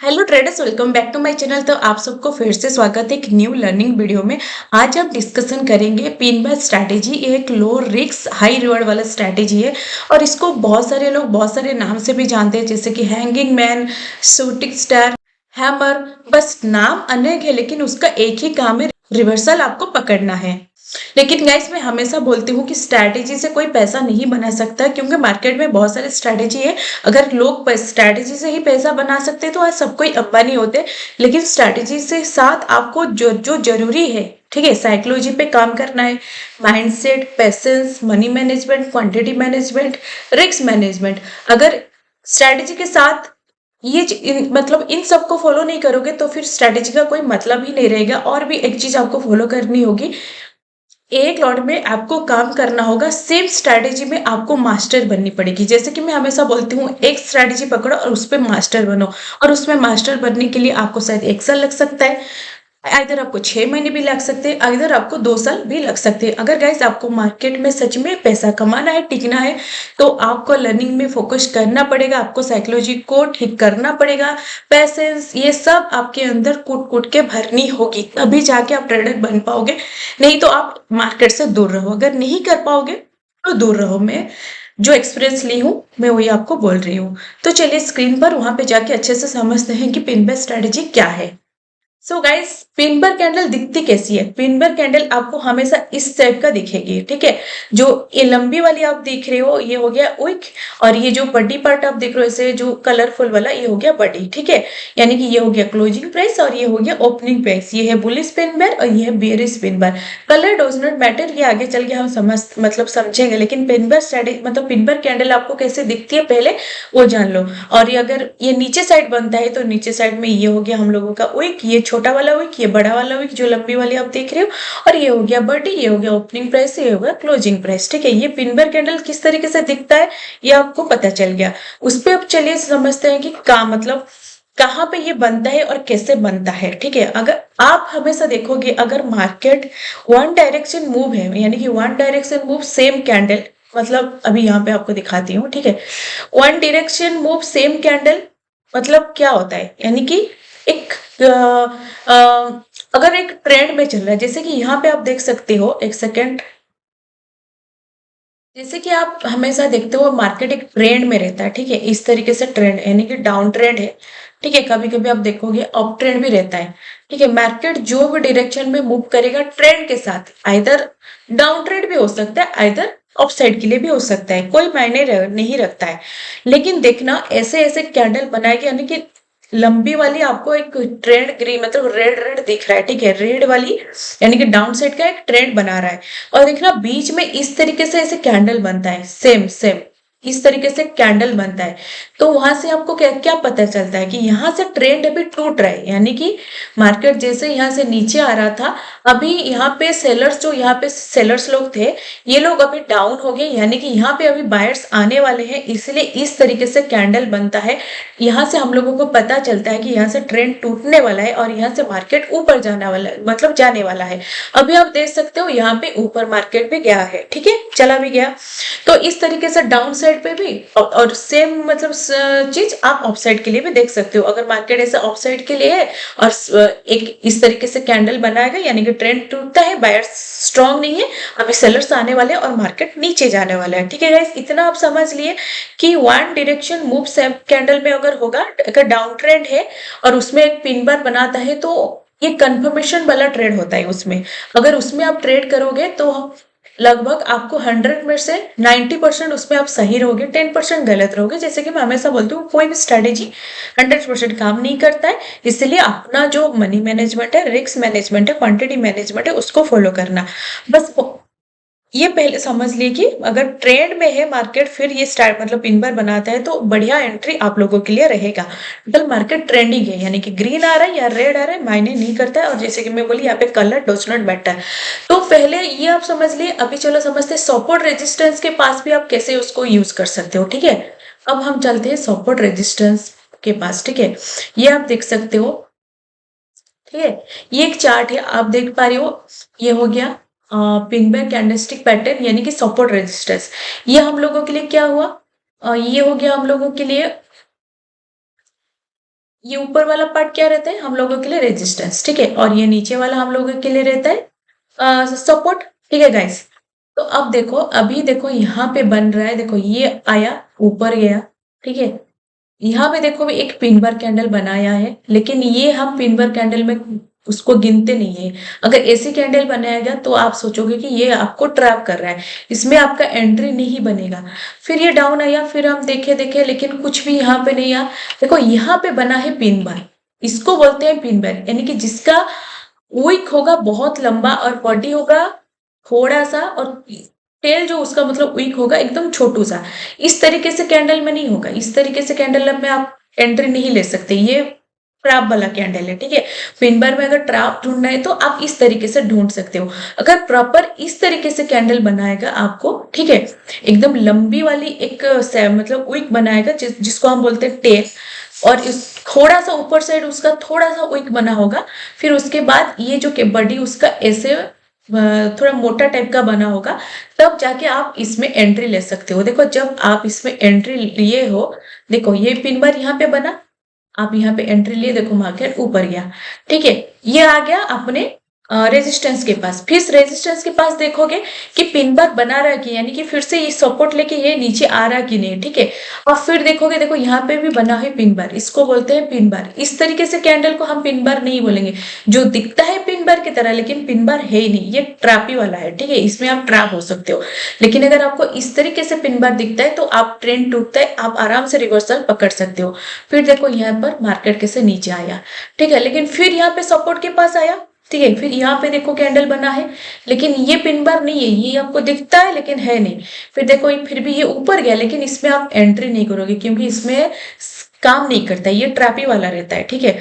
Hello traders, welcome back to my channel. तो आप सबको फिर से स्वागत है एक न्यू लर्निंग वीडियो में। आज आप डिस्कशन करेंगे पिन बाय स्ट्रैटेजी। ये एक लो रिस्क हाई रिवॉर्ड वाला स्ट्रैटेजी है और इसको बहुत सारे लोग बहुत सारे नाम से भी जानते हैं, जैसे कि hanging man, shooting star, hammer. बस नाम अनेक है लेकिन उसका एक ही काम है, रिवर्सल आपको पकड़ना है। लेकिन गाइस, मैं हमेशा बोलती हूँ कि स्ट्रैटेजी से कोई पैसा नहीं बना सकता, क्योंकि मार्केट में बहुत सारे स्ट्रैटेजी है। अगर लोग स्ट्रैटेजी से ही पैसा बना सकते तो आज सब कोई अंबानी होते। लेकिन स्ट्रैटेजी से साथ आपको जो जो जरूरी है, ठीक है, साइकोलॉजी पे काम करना है, mindset, patience, money management, quantity management, risk management. अगर स्ट्रैटेजी के साथ मतलब इन सबको फॉलो नहीं करोगे तो फिर स्ट्रैटेजी का कोई मतलब ही नहीं रहेगा। और भी एक चीज आपको फॉलो करनी होगी, एक लॉट में आपको काम करना होगा, सेम स्ट्रैटेजी में आपको मास्टर बननी पड़ेगी। जैसे कि मैं हमेशा बोलती हूँ, एक स्ट्रैटेजी पकड़ो और उस पर मास्टर बनो। और उसमें मास्टर बनने के लिए आपको शायद 1 साल लग सकता है, इधर आपको 6 महीने भी लग सकते हैं, इधर आपको 2 साल भी लग सकते हैं। अगर गाइस आपको मार्केट में सच में पैसा कमाना है, टिकना है, तो आपको लर्निंग में फोकस करना पड़ेगा, आपको साइकोलॉजी को ठीक करना पड़ेगा, पैसेंस, ये सब आपके अंदर कूट कूट के भरनी होगी, तभी जाके आप ट्रेडर बन पाओगे। नहीं तो आप मार्केट से दूर रहो। अगर नहीं कर पाओगे तो दूर रहो। मैं जो एक्सपीरियंस ली हूँ मैं वही आपको बोल रही हूँ। तो चलिए स्क्रीन पर वहां पे जाके अच्छे से समझते हैं कि पिन बेस स्ट्रेटेजी क्या है। सो गाइस, पिनबर कैंडल दिखती कैसी है? पिनबर कैंडल आपको हमेशा इस टाइप का दिखेगी, ठीक है। जो ये लंबी वाली आप देख रहे हो ये हो गया विक, और ये जो बड़ी पार्ट आप देख रहे हो ऐसे जो कलरफुल वाला, ये हो गया बड़ी, ठीक है। यानी कि ये हो गया क्लोजिंग प्राइस और ये हो गया ओपनिंग प्राइस। ये है बुलिश पिन बार और ये है bearish pin bar. Colour does not matter, ये आगे चल के हम समझेंगे। लेकिन पिनबर स्ट्रेटेजी मतलब पिनबर कैंडल आपको कैसे दिखती है पहले वो जान लो। और ये अगर ये नीचे साइड बनता है तो नीचे साइड में ये हो गया हम लोगों का विक, ये छोटा वाला विक, ये बड़ा वाला विक जो लंबी वाली आप देख रहे हो, और ये हो गया बड़ी, ये हो गया ओपनिंग प्राइस, ये होगा क्लोजिंग प्राइस, ठीक है। ये पिनबर कैंडल किस तरीके से दिखता है ये आपको पता चल गया। उस पर अब चलिए समझते हैं कि का मतलब कहाँ पे ये बनता है और कैसे बनता है, ठीक है। अगर आप हमेशा देखोगे, अगर मार्केट वन डायरेक्शन मूव है, यानी कि one direction move same candle, मतलब अभी यहाँ पे आपको दिखाती हूँ, ठीक है। One direction move same candle मतलब क्या होता है, यानी कि एक अगर एक ट्रेंड में चल रहा है, जैसे कि यहाँ पे आप देख सकते हो, एक सेकेंड, जैसे कि आप हमेशा देखते हो मार्केट एक ट्रेंड में रहता है, ठीक है। इस तरीके से ट्रेंड यानी कि डाउन ट्रेंड है, ठीक है। कभी कभी आप देखोगे अप ट्रेंड भी रहता है, ठीक है। मार्केट जो भी डायरेक्शन में मूव करेगा ट्रेंड के साथ, आइदर डाउन ट्रेंड भी हो सकता है, आइदर अप साइड के लिए भी हो सकता है, कोई मायने नहीं रखता है। लेकिन देखना ऐसे ऐसे कैंडल बनाएगी, यानी कि लंबी वाली आपको एक ट्रेंड ग्रीन मतलब रेड रेड दिख रहा है, ठीक है। रेड वाली यानी कि डाउन साइड का एक ट्रेंड बना रहा है। और देखना बीच में इस तरीके से ऐसे कैंडल बनता है, सेम सेम इस तरीके से कैंडल बनता है। तो वहां से आपको क्या क्या पता चलता है कि यहाँ से ट्रेंड अभी टूट रहा है, यानी कि मार्केट जैसे यहाँ से नीचे आ रहा था, अभी यहाँ पे सेलर्स, जो यहाँ पे सेलर्स लोग थे, ये लोग अभी डाउन हो गए, यानी कि यहाँ पे अभी बायर्स आने वाले हैं, इसलिए इस तरीके से कैंडल बनता है। यहाँ से हम लोगों को पता चलता है कि यहाँ से ट्रेंड टूटने वाला है और यहाँ से मार्केट ऊपर जाने वाला है, मतलब जाने वाला है। अभी आप देख सकते हो यहाँ पे ऊपर मार्केट भी गया है, ठीक है, चला भी गया। तो इस तरीके से डाउन साइड पे भी और सेम मतलब चीज आप अप साइड के लिए भी देख सकते हो। अगर मार्केट ऐसा अप साइड के लिए है और एक इस तरीके से कैंडल बनाएगा, यानी कि ट्रेंड टूटता है, बायर्स स्ट्रांग नहीं है, अभी सेलर्स आने वाले हैं और मार्केट नीचे जाने वाला है, ठीक है गाइस। इतना आप समझ लिए कि one direction move same candle में अगर होगा, अगर डाउन ट्रेंड है और उसमें एक पिन बार बनाता है तो ये कंफर्मेशन वाला ट्रेड होता है उसमें। अगर उसमें आप ट्रेड करोगे तो लगभग आपको 100 में से 90% उसमें आप सही रहोगे, 10% गलत रहोगे। जैसे कि मैं हमेशा बोलती हूँ, कोई भी स्ट्रेटेजी 100% काम नहीं करता है, इसलिए अपना जो मनी मैनेजमेंट है, रिस्क मैनेजमेंट है, क्वांटिटी मैनेजमेंट है, उसको फॉलो करना। बस ये पहले समझ लिए कि अगर ट्रेंड में है मार्केट, फिर ये स्टार्ट मतलब पिन बार बनाता है तो बढ़िया एंट्री आप लोगों के लिए रहेगा। कल मार्केट ट्रेंडिंग है, यानी कि ग्रीन आ रहा है या रेड आ रहा है मायने नहीं करता है। और जैसे कि मैं बोली, यहाँ पे कलर डज नॉट मैटर। तो पहले ये आप समझ लिए। अभी चलो समझते हैं सपोर्ट रेजिस्टेंस के पास भी आप कैसे उसको यूज कर सकते हो, ठीक है। अब हम चलते हैं सपोर्ट रेजिस्टेंस के पास, ठीक है। ये आप देख सकते हो, ठीक है। ये एक चार्ट है, आप देख पा रहे हो, ये हो गया पिन बैक कैंडलस्टिक पैटर्न, यानी कि सपोर्ट रेजिस्टेंस। ये हम लोगों के लिए क्या हुआ, ये हो गया हम लोगों के लिए ये ऊपर वाला पार्ट क्या रहता है हम लोगों के लिए रेजिस्टेंस, ठीक है, और ये नीचे वाला हम लोगों के लिए रहता है सपोर्ट, ठीक है गाइस। तो अब देखो, अभी देखो यहाँ पे बन रहा है, देखो ये आया ऊपर गया, ठीक है, यहाँ पे देखो भी एक पिन बार कैंडल बनाया है, लेकिन ये हम पिन बार कैंडल में उसको गिनते नहीं है। अगर ऐसी कैंडल बनाएगा तो आप सोचोगे कि ये आपको ट्रैप कर रहा है, इसमें आपका एंट्री नहीं बनेगा। फिर ये डाउन आया, फिर हम देखे देखे लेकिन कुछ भी यहाँ पे नहीं आया। देखो यहाँ पे बना है पिन बार, इसको बोलते हैं पिन बार, यानी कि जिसका विक होगा बहुत लंबा और बॉडी होगा थोड़ा सा, और टेल जो उसका मतलब विक होगा एकदम छोटू सा। इस तरीके से कैंडल में नहीं होगा, इस तरीके से कैंडल में आप एंट्री नहीं ले सकते, ये ट्रैप वाला कैंडल है, ठीक है। पिन बार में अगर ट्रैप ढूंढना है तो आप इस तरीके से ढूंढ सकते हो। अगर प्रॉपर इस तरीके से कैंडल बनाएगा आपको, ठीक है, एकदम लंबी वाली एक मतलब विक बनाएगा जिसको हम बोलते हैं टेल, और इस थोड़ा सा ऊपर साइड उसका थोड़ा सा विक बना होगा। फिर उसके बाद ये जो बॉडी उसका ऐसे थोड़ा मोटा टाइप का बना होगा, तब जाके आप इसमें एंट्री ले सकते हो। देखो जब आप इसमें एंट्री लिए हो, देखो ये पिन बार यहाँ पे बना, आप यहाँ पे एंट्री लिए, देखो मार्केट ऊपर गया, ठीक है, ये आ गया अपने रेजिस्टेंस के पास। फिर रेजिस्टेंस के पास देखोगे कि पिन बार बना रहा है कि, यानी कि फिर से ये सपोर्ट लेके ये नीचे आ रहा कि नहीं, ठीक है। और फिर देखोगे, देखो यहाँ पे भी बना है पिन बार, इसको बोलते हैं पिन बार। इस तरीके से कैंडल को हम पिन बार नहीं बोलेंगे, जो दिखता है पिन बार की तरह लेकिन पिन बार है ही नहीं, ये ट्रैपी वाला है, ठीक है, इसमें आप ट्रैप हो सकते हो। लेकिन अगर आपको इस तरीके से पिन बार दिखता है तो आप ट्रेंड टूटता है, आप आराम से रिवर्सल पकड़ सकते हो। फिर देखो यहाँ पर मार्केट कैसे नीचे आया, ठीक है, लेकिन फिर यहाँ पे सपोर्ट के पास आया, ठीक है। फिर यहाँ पे देखो कैंडल बना है, लेकिन ये पिन बार नहीं है, ये आपको दिखता है लेकिन है नहीं। फिर देखो फिर भी ये ऊपर गया, लेकिन इसमें आप एंट्री नहीं करोगे क्योंकि इसमें काम नहीं करता है, ये ट्रैपी वाला रहता है, ठीक है।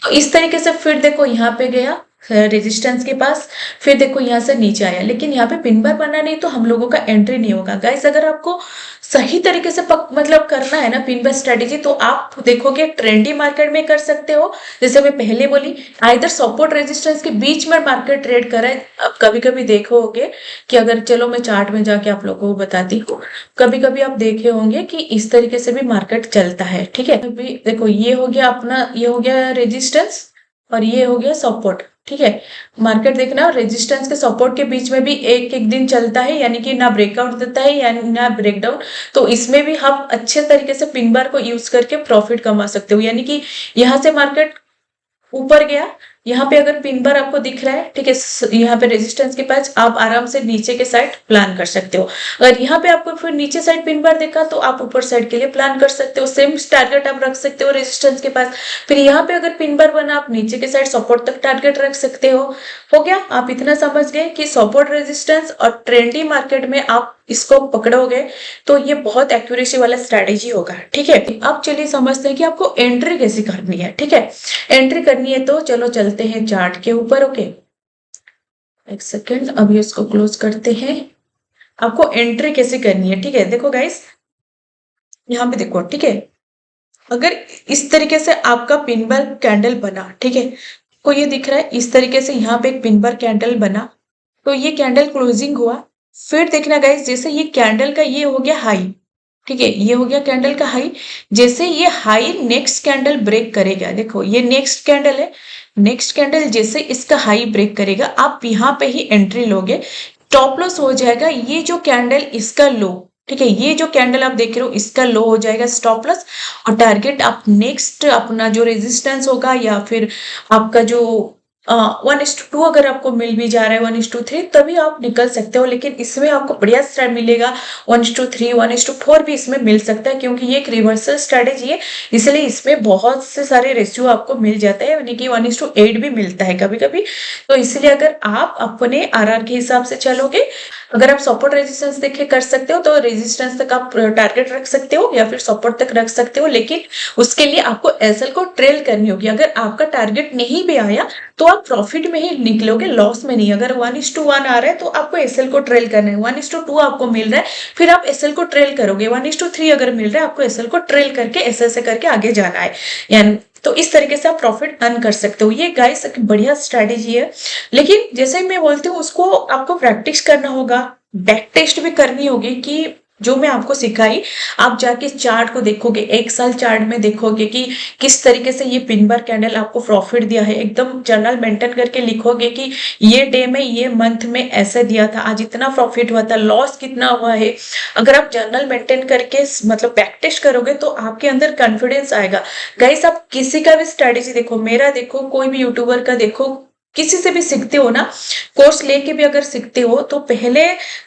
तो इस तरीके से फिर देखो यहाँ पे गया रेजिस्टेंस के पास, फिर देखो यहाँ से नीचे आया, लेकिन यहाँ पे पिन बार बना नहीं तो हम लोगों का एंट्री नहीं होगा। गाइस अगर आपको सही तरीके से मतलब करना है ना पिन बार स्ट्रेटेजी, तो आप देखोगे ट्रेंडी मार्केट में कर सकते हो, जैसे मैं पहले बोली, आइदर सपोर्ट रेजिस्टेंस के बीच में मार्केट ट्रेड कर रहा है। अब कभी कभी देखोगे कि अगर, चलो मैं चार्ट में जाके आप लोगों को बताती हूँ, कभी कभी आप देखे होंगे कि इस तरीके से भी मार्केट चलता है, ठीक है। अभी देखो ये हो गया अपना, ये हो गया रेजिस्टेंस और ये हो गया सपोर्ट, ठीक है। मार्केट देखना रेजिस्टेंस के सपोर्ट के बीच में भी एक एक दिन चलता है, यानी कि ना ब्रेकआउट देता है या ना ब्रेकडाउन। तो इसमें भी हम अच्छे तरीके से पिन बार को यूज करके प्रॉफिट कमा सकते हो, यानी कि यहाँ से मार्केट ऊपर गया, यहाँ पे अगर पिन बार आपको दिख रहा है, ठीक है, यहाँ पे रेजिस्टेंस के पास आप आराम से नीचे के साइड प्लान कर सकते हो। अगर यहाँ पे आपको फिर नीचे साइड पिन बार देखा तो आप ऊपर साइड के लिए प्लान कर सकते हो, सेम टारगेट आप रख सकते हो रेजिस्टेंस के पास। फिर यहाँ पे अगर पिन बार बना, आप नीचे के साइड सपोर्ट तक टारगेट रख सकते हो गया। आप इतना समझ गए कि सपोर्ट रेजिस्टेंस और ट्रेंडी मार्केट में आप इसको पकड़ोगे तो ये बहुत एक्यूरेसी वाला स्ट्रेटेजी होगा, ठीक है। अब चलिए समझते हैं कि आपको एंट्री कैसे करनी है, ठीक है। एंट्री करनी है तो चलो चलते हैं चार्ट के ऊपर, ओके। एक सेकेंड, अभी इसको क्लोज करते हैं। आपको एंट्री कैसे करनी है, ठीक है। देखो गाइस यहाँ पे देखो, ठीक है, अगर इस तरीके से आपका पिन बार कैंडल बना, ठीक है, को ये दिख रहा है इस तरीके से यहाँ पे एक पिन बार कैंडल बना, तो ये कैंडल क्लोजिंग हुआ। फिर देखना गाइस, जैसे ये कैंडल का ये हो गया हाई, ठीक है, ये हो गया कैंडल का हाई, जैसे ये हाई नेक्स्ट कैंडल ब्रेक करेगा, देखो ये नेक्स्ट कैंडल है, नेक्स्ट कैंडल जैसे इसका हाई ब्रेक करेगा आप यहाँ पे ही एंट्री लोगे, टॉप लॉस हो जाएगा ये जो कैंडल इसका लो, ठीक है, ये जो कैंडल आप देख रहे हो इसका लो हो जाएगा स्टॉप लॉस, और टारगेट आप नेक्स्ट अपना जो रेजिस्टेंस होगा या फिर आपका जो 1:2 अगर आपको मिल भी जा रहा है 1:3 तभी आप निकल सकते हो। लेकिन इसमें आपको बढ़िया स्ट्रैट मिलेगा 1:3 1:4 भी इसमें मिल सकता है, क्योंकि ये एक रिवर्सल स्ट्रेटेजी है, इसलिए इसमें बहुत से सारे रेशियो आपको मिल जाता है, यानी कि 1:8 भी मिलता है कभी कभी। तो इसलिए अगर आप अपने आरआर के हिसाब से चलोगे, अगर आप सपोर्ट रेजिस्टेंस देखे कर सकते हो तो रेजिस्टेंस तक आप टारगेट रख सकते हो या फिर सपोर्ट तक रख सकते हो, लेकिन उसके लिए आपको एसएल को ट्रेल करनी होगी। अगर आपका टारगेट नहीं भी आया तो आप प्रॉफिट में ही निकलोगे, लॉस में नहीं। अगर 1:1 आ रहा है तो आपको एसएल को ट्रेल करना है, 1:2 आपको मिल रहा है फिर आप एसएल को ट्रेल करोगे, 1:3 अगर मिल रहा है आपको एसएल को ट्रेल करके एसएल से करके आगे जाना है, यानी तो इस तरीके से आप प्रॉफिट अर्न कर सकते हो। ये गाइस एक बढ़िया स्ट्रेटेजी है, लेकिन जैसे मैं बोलती हूँ उसको आपको प्रैक्टिस करना होगा, बैक टेस्ट भी करनी होगी कि जो मैं आपको सिखाई, आप जाके चार्ट को देखोगे, 1 साल चार्ट में देखोगे कि किस तरीके से ये पिन बार कैंडल आपको प्रॉफिट दिया है। एकदम जर्नल मेंटेन करके लिखोगे कि ये डे में, ये मंथ में ऐसा दिया था, आज इतना प्रॉफिट हुआ था, लॉस कितना हुआ है। अगर आप जर्नल मेंटेन करके मतलब बैक टेस्ट करोगे तो आपके अंदर कॉन्फिडेंस आएगा। गाइस, आप किसी का भी स्ट्रेटेजी देखो, मेरा देखो, कोई भी यूट्यूबर का देखो, किसी से भी सीखते हो ना, कोर्स लेके भी अगर सीखते हो तो पहले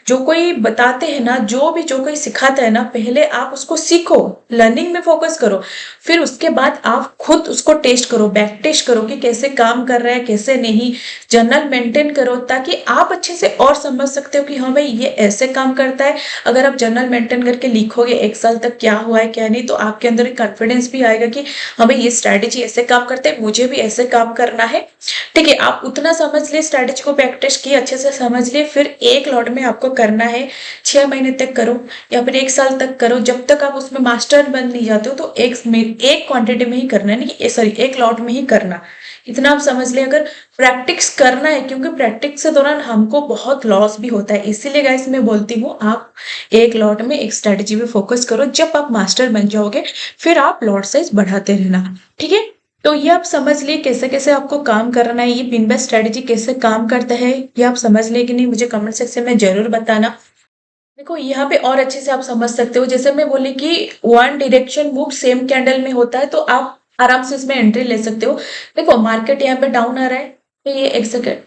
जो कोई बताते हैं ना, जो कोई सिखाता है ना, पहले आप उसको सीखो, लर्निंग में फोकस करो, फिर उसके बाद आप खुद उसको टेस्ट करो, बैक टेस्ट करो कि कैसे काम कर रहा है, कैसे नहीं। जर्नल मेंटेन करो ताकि आप अच्छे से और समझ सकते हो कि हाँ भाई ये ऐसे काम करता है। अगर आप जर्नल मेंटेन करके लिखोगे 1 साल तक क्या हुआ है क्या नहीं, तो आपके अंदर एक कॉन्फिडेंस भी आएगा कि हाँ भाई ये स्ट्रैटेजी ऐसे काम करते हैं, मुझे भी ऐसे काम करना है। ठीक है, आप उतना समझ लिए, स्ट्रैटेजी को बैक टेस्ट किए, अच्छे से समझ लिए, फिर एक लॉट में आपको करना है। 6 महीने तक करो या फिर 1 साल तक करो, जब तक आप उसमें मास्टर बन नहीं जाते हो। तो एक क्वांटिटी में ही करना है, नहीं सॉरी, एक लॉट में ही करना। इतना आप समझ ले। अगर प्रैक्टिस करना है, क्योंकि प्रैक्टिस के दौरान हमको बहुत लॉस भी होता है, इसीलिए गाइस मैं बोलती हूँ आप एक लॉट में एक स्ट्रैटेजी पे फोकस करो। जब आप मास्टर बन जाओगे फिर आप लॉट साइज बढ़ाते रहना। ठीक है, तो ये आप समझ लिए कैसे कैसे आपको काम करना है, ये पिन बाय स्ट्रेटेजी कैसे काम करता है, ये आप समझ लिए कि नहीं, मुझे कमेंट सेक्शन में जरूर बताना। देखो यहाँ पे और अच्छे से आप समझ सकते हो, जैसे मैं बोली कि one direction move same candle में होता है, तो आप आराम से इसमें एंट्री ले सकते हो। देखो मार्केट यहाँ पे डाउन आ रहा है, तो ये एक सेकेंड,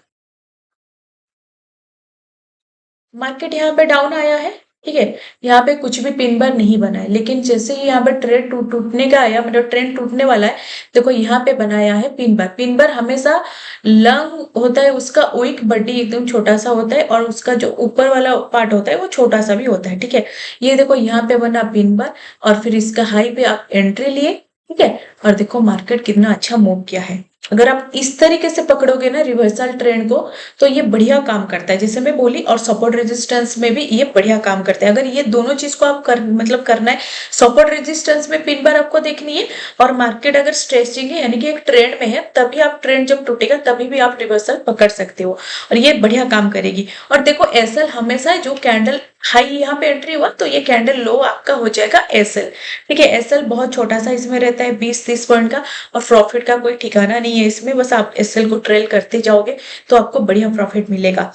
मार्केट यहाँ पे डाउन आया है। ठीक है, यहाँ पे कुछ भी पिन बार नहीं बना है, लेकिन जैसे ही यहाँ पे ट्रेंड टूटने का आया, मतलब ट्रेंड टूटने वाला है, देखो यहाँ पे बनाया है पिन बार। पिन बार हमेशा लंग होता है, उसका विक बॉडी एकदम छोटा सा होता है, और उसका जो ऊपर वाला पार्ट होता है वो छोटा सा भी होता है। ठीक है, ये देखो यहाँ पे बना पिन बार, और फिर इसका हाई पे आप एंट्री लिए। ठीक है, और देखो मार्केट कितना अच्छा मूव किया है। अगर आप इस तरीके से पकड़ोगे ना रिवर्सल ट्रेंड को, तो ये बढ़िया काम करता है, जैसे मैं बोली। और सपोर्ट रेजिस्टेंस में भी ये बढ़िया काम करता है। अगर ये दोनों चीज को आप मतलब करना है, सपोर्ट रेजिस्टेंस में पिन बार आपको देखनी है, और मार्केट अगर स्ट्रेचिंग है, यानी कि एक ट्रेंड में है, तभी आप ट्रेंड जब टूटेगा तभी भी आप रिवर्सल पकड़ सकते हो, और ये बढ़िया काम करेगी। और देखो एसएल हमेशा जो कैंडल हाई यहाँ पे एंट्री हुआ, तो ये कैंडल लो आपका हो जाएगा एसएल। ठीक है, एसएल बहुत छोटा सा इसमें रहता है, 20-30 पॉइंट का, और प्रॉफिट का कोई ठिकाना नहीं है इसमें। बस आप एसएल को ट्रेल करते जाओगे तो आपको बढ़िया प्रॉफिट मिलेगा।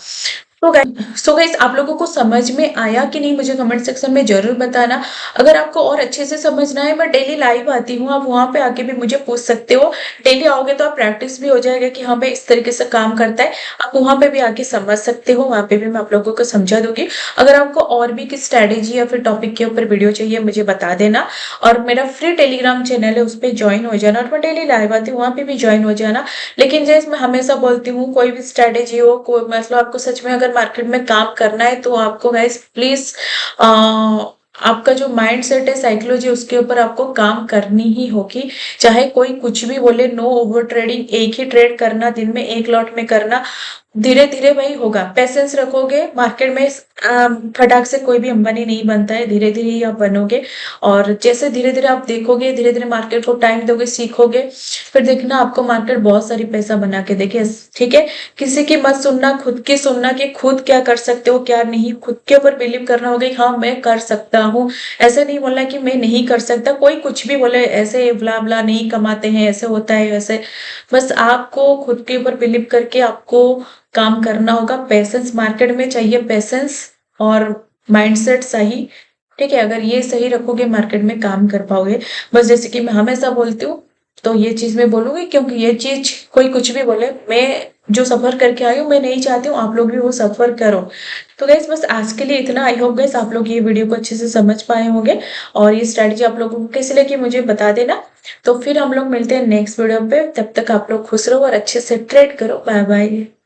सो गाइस, आप लोगों को समझ में आया कि नहीं, मुझे कमेंट सेक्शन में जरूर बताना। अगर आपको और अच्छे से समझना है, मैं डेली लाइव आती हूँ, आप वहां पे आके भी मुझे पूछ सकते हो। डेली आओगे तो आप प्रैक्टिस भी हो जाएगा कि हाँ भाई इस तरीके से काम करता है, आप वहां पे भी आके समझ सकते हो, वहां पे भी मैं आप लोगों को समझा दूंगी। अगर आपको और भी किस स्ट्रेटेजी या फिर टॉपिक के ऊपर वीडियो चाहिए, मुझे बता देना। और मेरा फ्री टेलीग्राम चैनल है, उस पर ज्वाइन हो जाना, और मैं डेली लाइव आती हूँ, वहां पे भी ज्वाइन हो जाना। लेकिन जैसे मैं हमेशा बोलती हूँ, कोई भी स्ट्रेटेजी हो, कोई मतलब आपको सच में अगर मार्केट में काम करना है, तो आपको गाइस प्लीज आपका जो माइंड सेट है, साइकोलॉजी, उसके ऊपर आपको काम करनी ही होगी। चाहे कोई कुछ भी बोले, नो ओवर ट्रेडिंग, एक ही ट्रेड करना, दिन में एक लॉट में करना, धीरे धीरे वही होगा। पेशेंस रखोगे, मार्केट में फटाक से कोई भी अंबानी नहीं बनता है, धीरे धीरे ही आप बनोगे। और जैसे धीरे धीरे आप देखोगे, धीरे धीरे मार्केट को टाइम दोगे, सीखोगे, फिर देखना आपको मार्केट बहुत सारी पैसा बना के देखे। ठीक है, किसी की मत सुनना, खुद की सुनना कि खुद क्या कर सकते हो क्या नहीं। खुद के ऊपर बिलीव करना होगा कि हाँ मैं कर सकता हूँ, ऐसे नहीं बोलना कि मैं नहीं कर सकता। कोई कुछ भी बोले, ऐसे ब्ला ब्ला नहीं कमाते हैं, ऐसे होता है वैसे, बस आपको खुद के ऊपर बिलीव करके आपको काम करना होगा। पेशेंस मार्केट में चाहिए, पेशेंस और माइंडसेट सही। ठीक है, अगर ये सही रखोगे मार्केट में काम कर पाओगे। बस जैसे कि मैं हमेशा बोलती हूँ, तो ये चीज मैं बोलूंगी, क्योंकि ये चीज कोई कुछ भी बोले, मैं जो सफर करके आई हूँ, मैं नहीं चाहती हूँ आप लोग भी वो सफर करो। तो गाइस बस आज के लिए इतना। आई होप गाइस आप लोग ये वीडियो को अच्छे से समझ पाए होंगे, और ये स्ट्रेटेजी आप लोगों को कैसे लगी मुझे बता देना। तो फिर हम लोग मिलते हैं नेक्स्ट वीडियो पे, तब तक आप लोग खुश रहो और अच्छे से ट्रेड करो। Bye bye.